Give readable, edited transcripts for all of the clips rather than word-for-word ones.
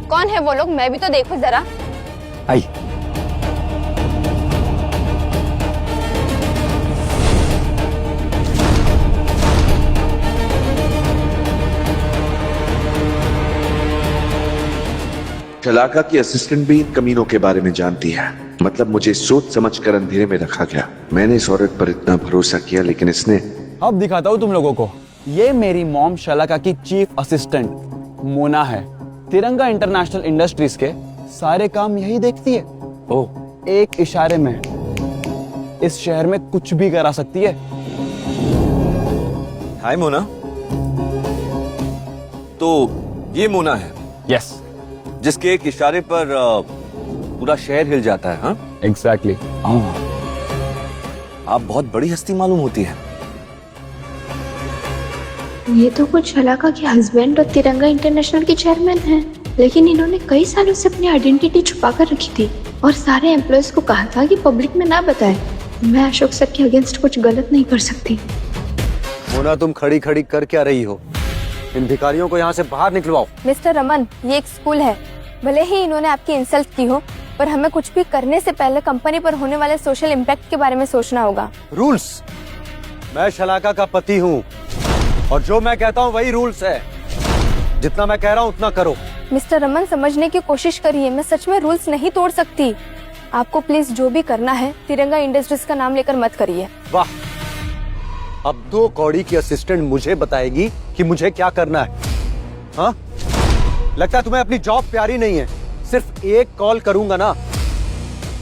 कौन है वो लोग, मैं भी तो देखूं जरा। आई। शलाका की असिस्टेंट भी इन कमीनों के बारे में जानती है। मतलब मुझे सोच समझ कर अंधेरे में रखा गया। मैंने इस औरत पर इतना भरोसा किया, लेकिन इसने। अब दिखाता हूँ तुम लोगों को। ये मेरी मॉम शलाका की चीफ असिस्टेंट मोना है। तिरंगा इंटरनेशनल इंडस्ट्रीज के सारे काम यही देखती है। ओह, एक इशारे में इस शहर में कुछ भी करा सकती है। हाय मोना। तो ये मोना है? यस, जिसके एक इशारे पर पूरा शहर हिल जाता है। हाँ, एग्जैक्टली। आप बहुत बड़ी हस्ती मालूम होती है। ये तो कुछ शलाका के हस्बैंड और तिरंगा इंटरनेशनल के चेयरमैन हैं, लेकिन इन्होंने कई सालों से अपनी आइडेंटिटी छुपा कर रखी थी और सारे एम्प्लॉयज को कहा था कि पब्लिक में ना बताए। मैं अशोक सर के अगेंस्ट कुछ गलत नहीं कर सकती। मोना, तुम खड़ी खड़ी कर क्या रही हो? इन भिखारियों को यहाँ से बाहर निकलवाओ। मिस्टर रमन, ये एक स्कूल है। भले ही इन्होंने आपकी इंसल्ट की हो, पर हमें कुछ भी करने से पहले कंपनी पर होने वाले सोशल इम्पैक्ट के बारे में सोचना होगा। रूल्स? मैं शलाका का पति हूँ और जो मैं कहता हूँ वही रूल्स है। जितना मैं कह रहा हूँ उतना करो। मिस्टर रमन, समझने की कोशिश करिए, मैं सच में रूल्स नहीं तोड़ सकती। आपको प्लीज जो भी करना है तिरंगा इंडस्ट्रीज का नाम लेकर मत करिए। वाह, अब 2 कौड़ी की असिस्टेंट मुझे बताएगी कि मुझे क्या करना है। हाँ, लगता है तुम्हें अपनी जॉब प्यारी नहीं है। सिर्फ एक कॉल करूंगा ना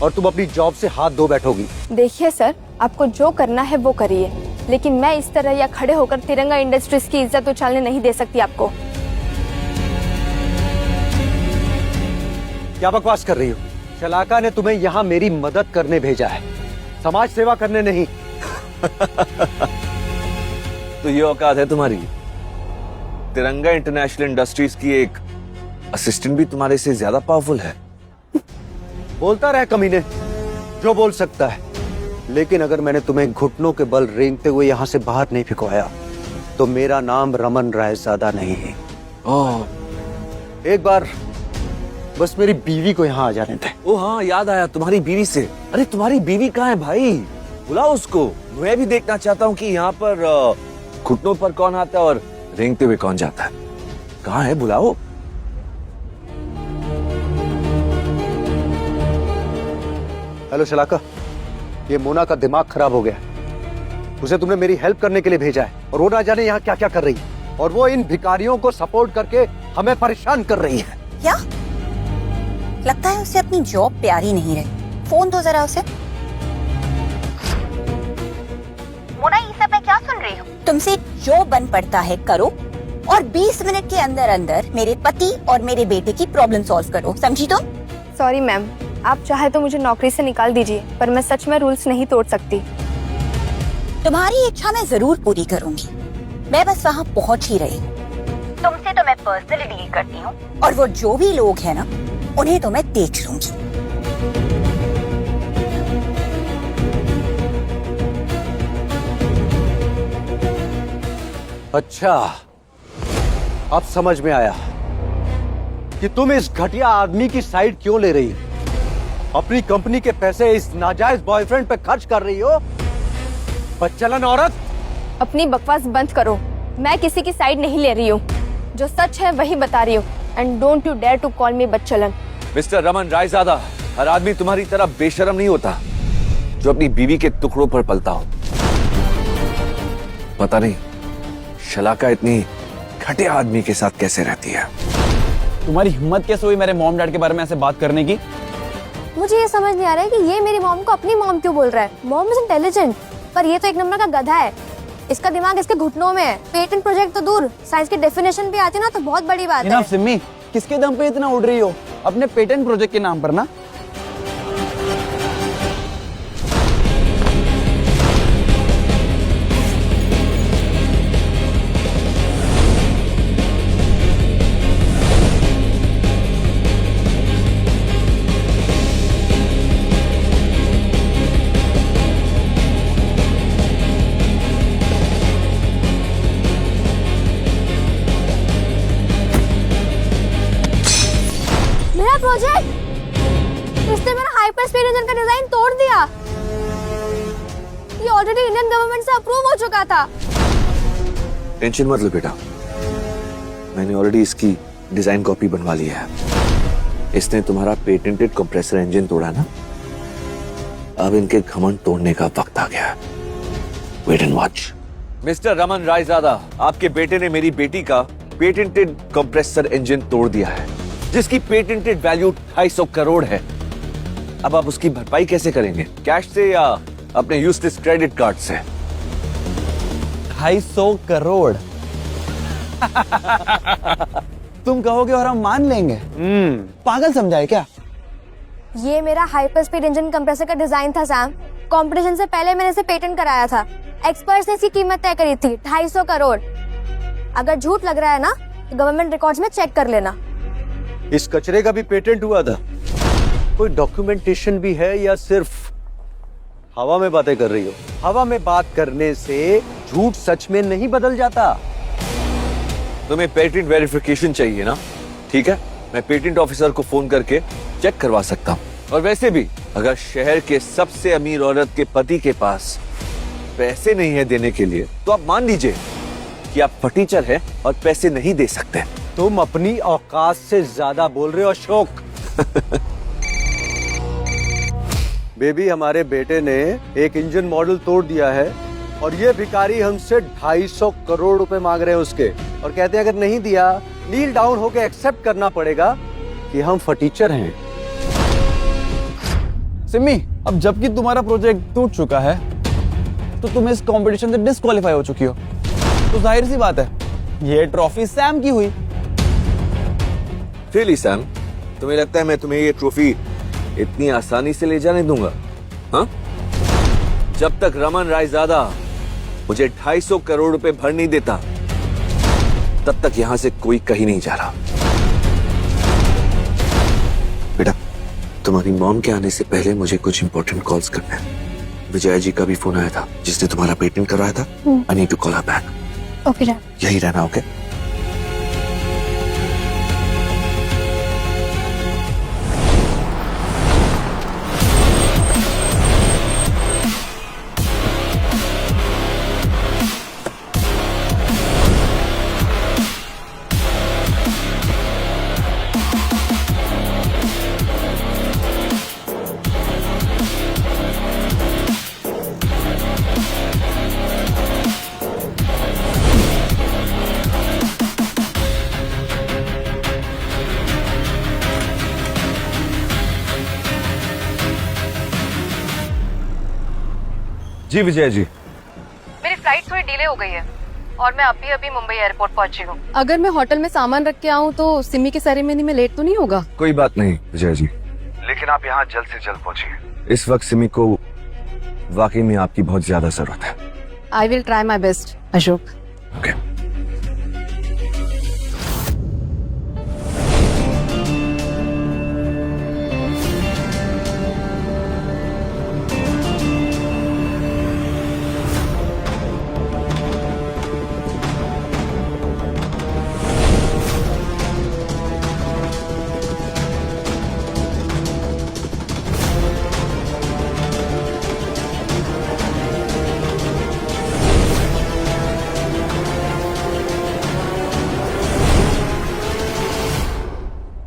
और तुम अपनी जॉब से हाथ धो बैठोगी। देखिए सर, आपको जो करना है वो करिए, लेकिन मैं इस तरह या खड़े होकर तिरंगा इंडस्ट्रीज की इज्जत उछालने नहीं दे सकती आपको। क्या बकवास कर रही हो? शलाका ने तुम्हें यहाँ मेरी मदद करने भेजा है, समाज सेवा करने नहीं। तो ये औकात है तुम्हारी? तिरंगा इंटरनेशनल इंडस्ट्रीज की एक असिस्टेंट भी तुम्हारे से ज्यादा पावरफुल है। बोलता रहे कमीने, जो बोल सकता है। लेकिन अगर मैंने तुम्हें घुटनों के बल रेंगते हुए यहाँ से बाहर नहीं भिगवाया तो मेरा नाम रमन रायजादा नहीं है। एक बार बस मेरी बीवी को यहाँ आ जाने दे। ओ हाँ, याद आया तुम्हारी बीवी से। अरे तुम्हारी बीवी कहाँ है भाई? बुलाओ उसको। मैं भी देखना चाहता हूँ कि यहाँ पर घुटनों पर कौन आता है और रेंगते हुए कौन जाता है। कहाँ है? बुलाओ। हेलो शलाका, ये मोना का दिमाग खराब हो गया। उसे तुमने मेरी हेल्प करने के लिए भेजा है और वो ना जाने यहाँ क्या क्या कर रही है। और वो इन भिखारियों को सपोर्ट करके हमें परेशान कर रही है। क्या लगता है उसे अपनी जॉब प्यारी नहीं रही? फोन दो जरा उसे। मोना, ये सब मैं क्या सुन रही हूँ? तुमसे जो बन पड़ता है करो और 20 मिनट के अंदर अंदर मेरे पति और मेरे बेटे की प्रॉब्लम सॉल्व करो, समझी तुम? सॉरी मैम, आप चाहे तो मुझे नौकरी से निकाल दीजिए, पर मैं सच में रूल्स नहीं तोड़ सकती। तुम्हारी इच्छा मैं जरूर पूरी करूंगी। मैं बस वहाँ पहुँच ही रही। तुमसे तो मैं पर्सनली डील करती हूँ और वो जो भी लोग हैं ना, उन्हें तो मैं देख लूंगी। अच्छा, अब समझ में आया कि तुम इस घटिया आदमी की साइड क्यों ले रही हो। अपनी कंपनी के पैसे इस नाजायज बॉयफ्रेंड पे खर्च कर रही हो। बदचलन औरत। अपनी बकवास बंद करो। मैं किसी की साइड नहीं ले रही हूँ, जो सच है वही बता रही हूँ। And don't you dare to call me बदचलन। मिस्टर रमन रायजादा, हर आदमी तुम्हारी तरह बेशर्म नहीं होता जो अपनी बीवी के टुकड़ों पर पलता हो। पता नहीं शलाका इतनी घटिया आदमी के साथ कैसे रहती है। तुम्हारी हिम्मत कैसे हुई मेरे मॉम डैड के बारे में ऐसे बात करने की? मुझे ये समझ नहीं आ रहा है कि ये मेरी मॉम को अपनी मॉम क्यों बोल रहा है। मॉम इज इंटेलिजेंट, पर ये तो एक नंबर का गधा है। इसका दिमाग इसके घुटनों में है। पेटेंट प्रोजेक्ट तो दूर, साइंस की डेफिनेशन भी आती ना तो बहुत बड़ी बात है। सिम्मी, किसके दम पे इतना उड़ रही हो? अपने पेटेंट प्रोजेक्ट के नाम पर ना। मेरा प्रोजेक्ट, इसने मेरा हाइपर स्पीड इंजन का डिजाइन तोड़ दिया। ये ऑलरेडी इंडियन गवर्नमेंट से अप्रूव हो चुका था। टेंशन मत लो बेटा, मैंने ऑलरेडी इसकी डिजाइन कॉपी बनवा ली है। इसने तुम्हारा पेटेंटेड कंप्रेसर इंजन तोड़ा ना, अब इनके घमंड तोड़ने का वक्त आ गया। Wait and watch. Mister Raman Raizada, आपके बेटे ने मेरी बेटी का पेटेंटेड कंप्रेसर इंजन तोड़ दिया है, जिसकी पेटेंटेड वैल्यू 250 करोड़ है। अब आप उसकी भरपाई कैसे करेंगे? कैश से या अपने यूजलेस क्रेडिट कार्ड से? 250 करोड़ तुम कहोगे और हम मान लेंगे? पागल समझा है क्या? ये मेरा हाइपर स्पीड इंजन कंप्रेसर का डिजाइन था सैम। कंपटीशन से पहले मैंने इसे पेटेंट कराया था। एक्सपर्ट्स ने इसकी कीमत तय करी थी 250 करोड़। अगर झूठ लग रहा है ना तो गवर्नमेंट रिकॉर्ड्स में चेक कर लेना। इस कचरे का भी पेटेंट हुआ था? कोई डॉक्यूमेंटेशन भी है या सिर्फ हवा में बातें कर रही हो? हवा में बात करने से झूठ सच में नहीं बदल जाता। तुम्हें पेटेंट वेरिफिकेशन चाहिए ना? ठीक है, मैं पेटेंट ऑफिसर को फोन करके चेक करवा सकता हूँ। और वैसे भी अगर शहर के सबसे अमीर औरत के पति के पास पैसे नहीं है देने के लिए, तो आप मान लीजिए कि आप फटीचर हैं और पैसे नहीं दे सकते। तुम अपनी औकात से ज्यादा बोल रहे हो अशोक। बेबी, हमारे बेटे ने एक इंजन मॉडल तोड़ दिया है और ये भिखारी हमसे 250 करोड़ रुपए मांग रहे हैं उसके, और कहते हैं अगर नहीं दिया नील डाउन होके एक्सेप्ट करना पड़ेगा कि हम फटीचर हैं। सिमी, अब जबकि तुम्हारा प्रोजेक्ट टूट चुका है तो तुम इस कंपटीशन से डिस्क्वालीफाई हो चुकी हो, तो जाहिर सी बात है ये ट्रॉफी सैम की हुई। रियली सैम, तुम्हें लगता है मैं तुम्हें ये ट्रॉफी इतनी आसानी से ले जाने दूंगा? हाँ? जब तक रमन रायजादा मुझे 250 करोड़ रुपए भर नहीं देता, तब तक यहां से कोई कहीं नहीं जा रहा। बेटा, तुम्हारी मॉम के आने से पहले मुझे कुछ इंपॉर्टेंट कॉल्स करने हैं। विजय जी का भी फोन आया था, जिसने तुम्हारा पेटेंट करवाया था। I need to call her back. Okay dad. यही रहना, ओके? जी विजय जी, मेरी फ्लाइट थोड़ी डिले हो गई है और मैं अभी अभी मुंबई एयरपोर्ट पहुंची हूँ। अगर मैं होटल में सामान रख के आऊँ तो सिमी की सेरेमनी में लेट तो नहीं होगा? कोई बात नहीं विजय जी, लेकिन आप यहाँ जल्द से जल्द पहुँचिए। इस वक्त सिमी को वाकई में आपकी बहुत ज्यादा जरूरत है। I will try my best Ashok. Okay.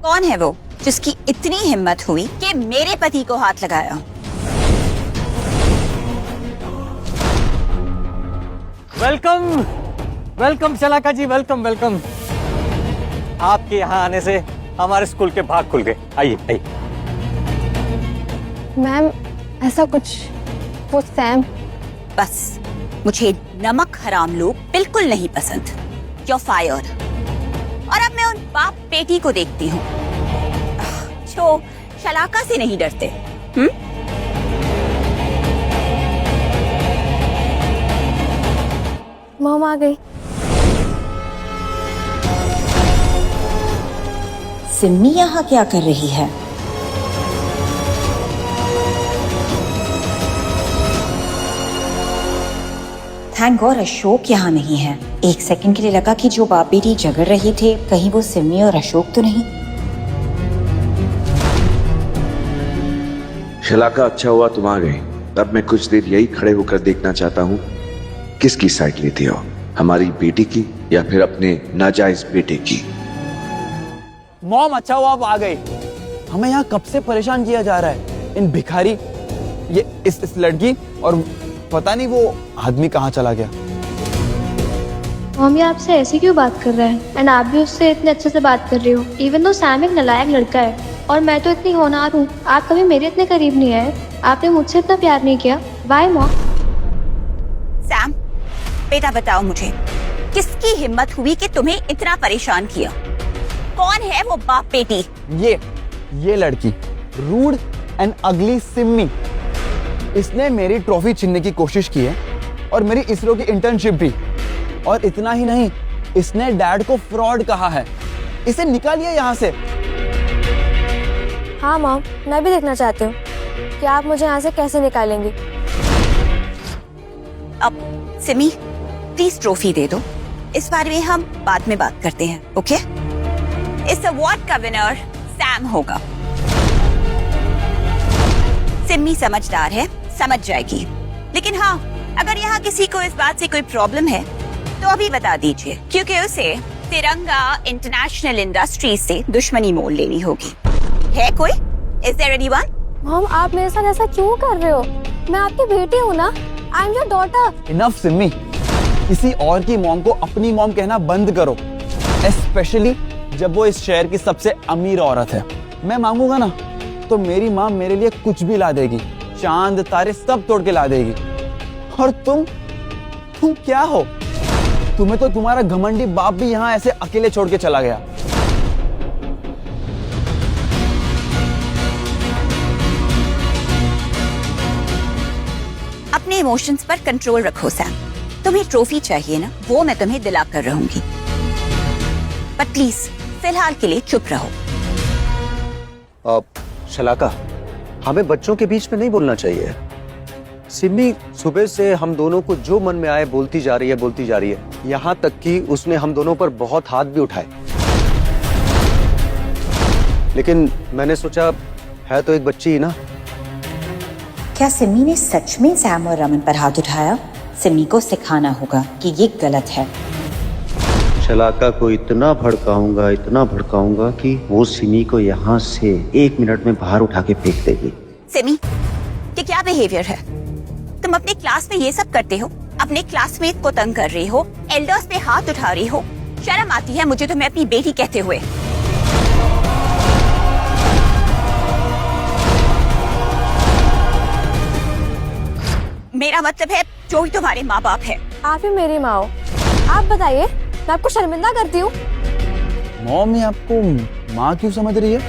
कौन है वो जिसकी इतनी हिम्मत हुई कि मेरे पति को हाथ लगाया? वेलकम वेलकम शलाका जी, वेलकम वेलकम। आपके यहाँ आने से हमारे स्कूल के भाग खुल गए। आइए आइए। मैम ऐसा कुछ, वो सैम। बस मुझे नमक हराम लोग बिल्कुल नहीं पसंद। You're fired। और अब मैं उन बाप बेटी को देखती हूँ जो शलाका से नहीं डरते। मॉम आ गई। सिमी यहाँ क्या कर रही है? थैंक गॉड अशोक यहाँ नहीं है। एक सेकंड के लिए लगा कि जो बाप बेटी झगड़ रहे थे कहीं वो सिमी और अशोक तो नहीं। शलाका, अच्छा हुआ तुम आ गई। अब मैं कुछ देर यही खड़े होकर देखना चाहता हूँ किसकी साइड लेती हो, हमारी बेटी की या फिर अपने नाजायज बेटे की। मॉम, अच्छा हुआ आप आ गए। हमें यहाँ कब से परेशान किया जा रहा है, इन भिखारी, ये इस लड़की, और पता नहीं वो आदमी कहाँ चला गया। मम्मी आपसे ऐसे क्यों बात कर रहा है? एंड आप भी उससे इतने अच्छे से बात कर रही हो, इवन दो सैम एक नालायक लड़का है और मैं तो इतनी होनहार हूँ। आप कभी मेरे इतने करीब नहीं आए, आपने मुझसे इतना प्यार नहीं किया। Y mom? सैम, बेटा बताओ मुझे, किसकी हिम्मत हुई कि तुम्हें इतना परेशान किया? कौन है वो बाप बेटी? ये लड़की, रूड एंड अगली सिम्मी। इसने मेरी ट्रॉफी छीनने की कोशिश की है और मेरी इसरो की इंटर्नशिप भी। और इतना ही नहीं, इसने डैड को फ्रॉड कहा है। इसे निकालिए यहाँ से। हाँ मॉम, मैं भी देखना चाहती हूँ कि आप मुझे यहाँ से कैसे निकालेंगी। अब सिमी, प्लीज ट्रॉफी दे दो। इस बारे में हम बाद में बात करते हैं, ओके? इस अवार्ड का विनर सैम होगा। सिमी समझदार है, समझ जाएगी। लेकिन हाँ, अगर यहाँ किसी को इस बात से कोई प्रॉब्लम है तो अभी बता दीजिए, क्योंकि उसे तिरंगा इंटरनेशनल इंडस्ट्रीज से दुश्मनी मोल लेनी होगी। है कोई? Is there anyone? मॉम, आप मेरे साथ ऐसा क्यों कर रहे हो? मैं आपकी बेटी हूँ ना। I am your daughter. Enough Simmi, किसी और की मॉम को अपनी मॉम कहना बंद करो, स्पेशली जब वो इस शहर की सबसे अमीर औरत है। मैं मांगूंगा ना तो मेरी माँ मेरे लिए कुछ भी ला देगी, चांद तारे सब तोड़ के ला देगी। और तुम क्या हो? तुम्हें तो तुम्हारा घमंडी बाप भी यहाँ ऐसे अकेले छोड़ के चला गया। अपने इमोशंस पर कंट्रोल रखो सैम। तुम्हें ट्रॉफी चाहिए ना, वो मैं तुम्हें दिला कर रहूंगी। बट प्लीज फिलहाल के लिए चुप रहो। शलाका, हमें बच्चों के बीच में नहीं बोलना चाहिए। सिमी सुबह से हम दोनों को जो मन में आए बोलती जा रही है। यहाँ तक कि उसने हम दोनों पर बहुत हाथ भी उठाए। लेकिन मैंने सोचा है तो एक बच्ची ही ना। क्या सिमी ने सच में सैम और रमन पर हाथ उठाया? सिमी को सिखाना होगा कि ये गलत है। शलाका को इतना भड़काऊंगा कि वो सिमी को यहाँ से 1 मिनट में बाहर उठा के फेंक देगी। सिमी, ये क्या बिहेवियर है? तुम अपने क्लास में ये सब करते हो? अपने क्लासमेट को तंग कर रही हो, एल्डर्स पे हाथ उठा रही हो। शर्म आती है मुझे तुम्हें अपनी बेटी कहते हुए। मेरा मतलब है जो भी तुम्हारे माँ बाप है। आप ही मेरी माँ हो। आप बताइए, मैं आपको शर्मिंदा करती हूँ? मॉम ये आपको माँ क्यों समझ रही है?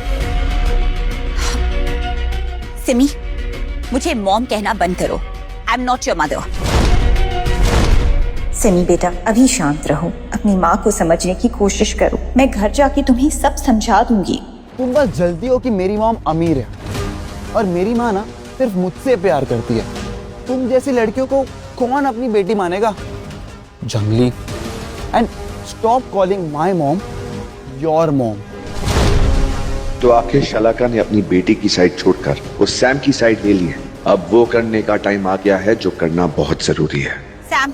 सिमी, मुझे मॉम कहना बंद करो। I am not your mother. Simi बेटा, अभी शांत रहो, अपनी माँ को समझने की कोशिश करो। मैं घर जाके तुम्हें सब समझा दूंगी। तुम बस जल्दी हो कि मेरी मॉम अमीर है और मेरी माँ ना सिर्फ मुझसे प्यार करती है। तुम जैसी लड़कियों को कौन अपनी बेटी मानेगा? जंगली। And stop calling my mom your mom. तो आखिर शलाका ने अपनी बेटी की साइड छोड़कर उस सैम की साइड ले ली है। अब वो करने का टाइम आ गया है जो करना बहुत जरूरी है। सैम,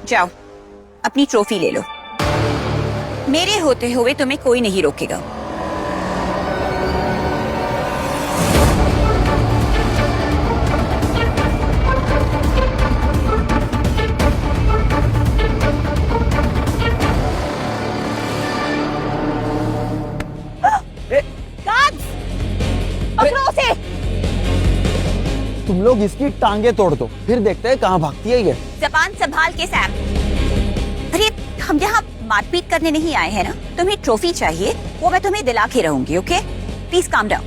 जाओ अपनी ट्रॉफी ले लो। मेरे होते हुए तुम्हें कोई नहीं रोकेगा। तुम लोग इसकी टांगे तोड़ दो, फिर देखते हैं कहाँ भागती है ये। ज़बान संभाल के सैम। अरे हम यहाँ मारपीट करने नहीं आए हैं ना। तुम्हें ट्रॉफी चाहिए, वो मैं तुम्हें दिला के रहूंगी, ओके? Please calm down.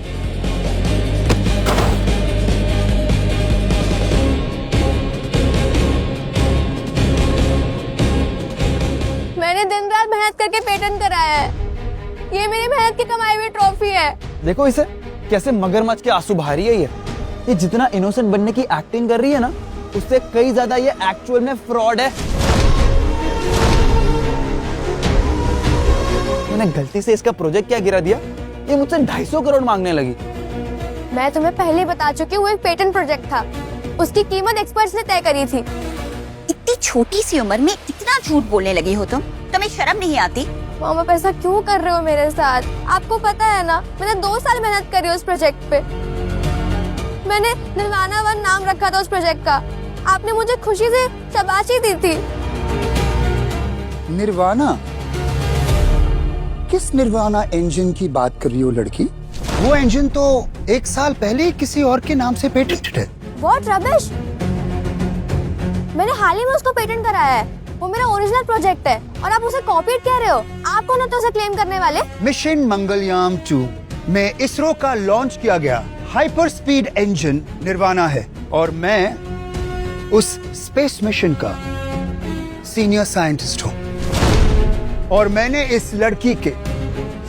मैंने दिन रात मेहनत करके पेटेंट कराया है। ये मेरी मेहनत की कमाई हुई ट्रॉफी है। देखो इसे कैसे मगरमच्छ के आंसू बहा रही है ये जितना इनोसेंट बनने की एक्टिंग कर रही है ना, उससे कई ज्यादा ये एक्चुअल में फ्रॉड है। मैंने गलती से इसका प्रोजेक्ट क्या गिरा दिया, ये मुझसे 250 करोड़ मांगने लगी। मैं तुम्हें पहले ही बता चुकी हूँ, वो एक पेटेंट प्रोजेक्ट था। उसकी कीमत एक्सपर्ट्स ने तय करी थी। इतनी छोटी सी उम्र में इतना झूठ बोलने लगी हो तुम? तुम्हें शर्म नहीं आती? मॉम आप ऐसा क्यों कर रहे हो मेरे साथ? आपको पता है ना, मैंने 2 साल मेहनत करी उस प्रोजेक्ट पे। मैंने निर्वाणा 1 नाम रखा था उस प्रोजेक्ट का। आपने मुझे खुशी से शाबाशी दी थी। निर्वाणा? किस निर्वाणा इंजन की बात कर रही हो लड़की? वो इंजन तो 1 साल पहले ही किसी और के नाम से पेटेंटेड है। What rubbish? मैंने हाल ही में उसको पेटेंट कराया है। वो मेरा ओरिजिनल प्रोजेक्ट है और आप उसे कॉपी कह रहे हो। आप कौन है तो उसे क्लेम करने वाले? मिशन मंगलयान 2 में इसरो का लॉन्च किया गया हाइपर स्पीड इंजन निर्वाणा है और मैं उस स्पेस मिशन का सीनियर साइंटिस्ट हूँ। और मैंने इस लड़की के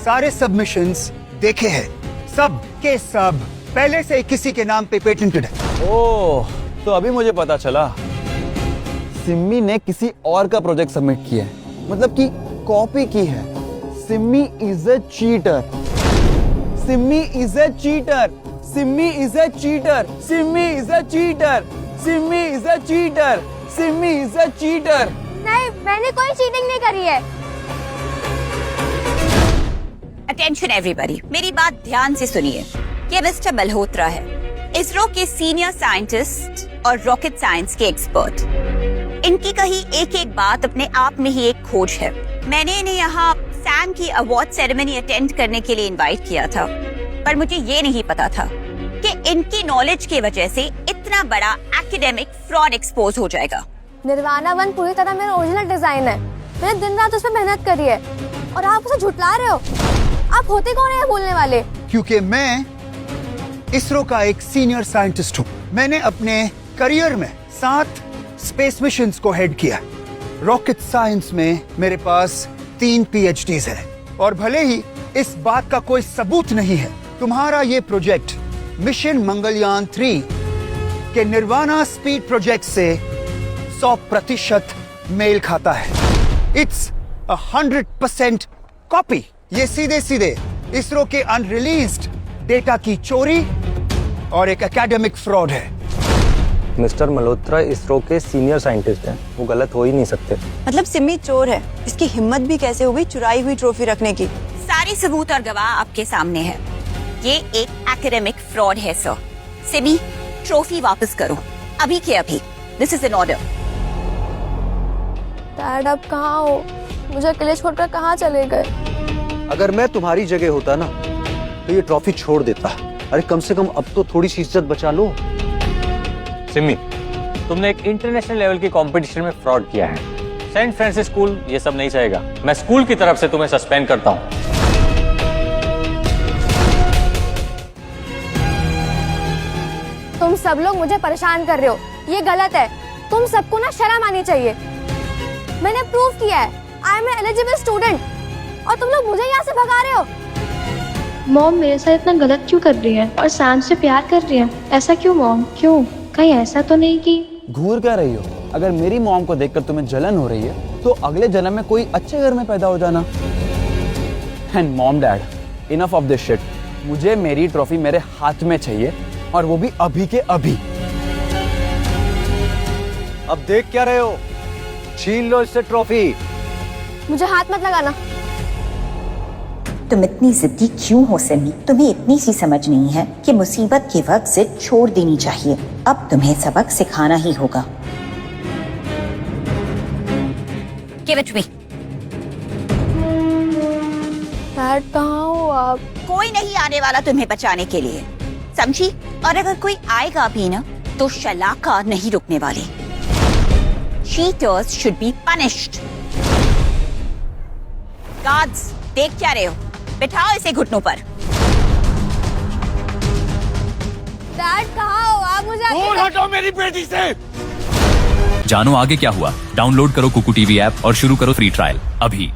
सारे सबमिशंस देखे हैं, सब के सब पहले से किसी के नाम पे पेटेंटेड है। ओह, तो अभी मुझे पता चला सिम्मी ने किसी और का प्रोजेक्ट सबमिट किया है, मतलब कि कॉपी की है। Simmi is a cheater. Simmi is a cheater. Simmi is a cheater. Simmi is a cheater. Simmi is a cheater. Simmi is a cheater. नहीं, मैंने कोई चीटिंग नहीं करी है। अटेंशन एवरीबॉडी, मेरी बात ध्यान से सुनिए। ये मिस्टर मल्होत्रा है, इसरो के सीनियर साइंटिस्ट और रॉकेट साइंस के एक्सपर्ट। इनकी कही एक एक बात अपने आप में ही एक खोज है। मैंने इन्हें यहाँ सैम की अवार्ड सेरेमनी अटेंड करने के लिए इनवाइट किया था, पर मुझे ये नहीं पता था कि इनकी नॉलेज की वजह से इतना बड़ा एकेडमिक फ्रॉड एक्सपोज हो जाएगा। निर्वाणा 1 पूरी तरह मेरा ओरिजिनल डिजाइन है। मैंने दिन रात उस पर मेहनत करी है और आप उसे झुटला रहे हो। आप होते कौन है बोलने वाले? क्योंकि मैं इसरो का एक सीनियर साइंटिस्ट हूँ। मैंने अपने करियर में 7 स्पेस मिशंस को हेड किया। रॉकेट साइंस में मेरे पास 3 PhDs है और भले ही इस बात का कोई सबूत नहीं है, तुम्हारा ये प्रोजेक्ट मिशन मंगलयान 3 के निर्वाणा स्पीड प्रोजेक्ट से 100% मेल खाता है। It's 100% copy. ये सीधे सीधे इसरो के अनरिलीज्ड डेटा की चोरी और एक एकेडमिक फ्रॉड है। मिस्टर मल्होत्रा इसरो के सीनियर साइंटिस्ट हैं, वो गलत हो ही नहीं सकते। मतलब सिमी चोर है, इसकी हिम्मत भी कैसे हुई चुराई हुई ट्रॉफी रखने की? सारे सबूत और गवाह आपके सामने है। ये एक एकेडमिक फ्रॉड है सर। सिमी, ट्रॉफी वापस करो अभी के अभी। This is an order. Dad आप कहाँ हो? मुझे अकेले छोड़कर कहाँ चले गए? अगर मैं तुम्हारी जगह होता ना तो ये ट्रॉफी छोड़ देता। अरे कम से कम अब तो थोड़ी सी इज्जत बचा लो। सिमी, तुमने एक इंटरनेशनल लेवल की कंपटीशन में फ्रॉड किया है। सेंट फ्रांसिस स्कूल ये सब नहीं चाहेगा। मैं स्कूल की तरफ से तुम्हें सस्पेंड करता हूँ। तुम सब लोग मुझे परेशान कर रहे हो, ये गलत है। तुम सबको ना शर्म आनी चाहिए। मैंने प्रूव किया है I am N eligible student और तुम लोग मुझे यहाँ से भगा रहे हो। मॉम मेरे साथ इतना गलत क्यों कर रही है और सैम से प्यार कर रही है? ऐसा क्यों मॉम? क्यों? कहीं ऐसा तो नहीं कि घूर क्या रही हो? अगर मेरी मॉम को देखकर तुम्हें जलन हो रही है तो अगले जन्म में कोई अच्छे घर में पैदा हो जाना। And mom dad, enough of this shit. मुझे मेरी ट्रॉफी मेरे हाथ में चाहिए और वो भी अभी के अभी। अब देख क्या रहे हो? छीन लो इससे ट्रॉफी। मुझे हाथ मत लगाना। तुम इतनी जिद्दी क्यों हो सिमी? तुम्हें इतनी सी समझ नहीं है कि मुसीबत के वक्त जिद छोड़ देनी चाहिए। अब तुम्हें सबक सिखाना ही होगा। Give it to me. Dad कहाँ हो आप? कोई नहीं आने वाला तुम्हें बचाने के लिए, समझी? और अगर कोई आएगा भी ना तो शलाका नहीं रुकने वाली। Cheaters should be punished. Guards, देख क्या रहे हो? बिठाओ इसे घुटनों पर। डैड कहाँ हो आप? मुझे दूर हटो मेरी बेटी से। जानो आगे क्या हुआ? डाउनलोड करो कुकू टीवी ऐप और शुरू करो फ्री ट्रायल अभी।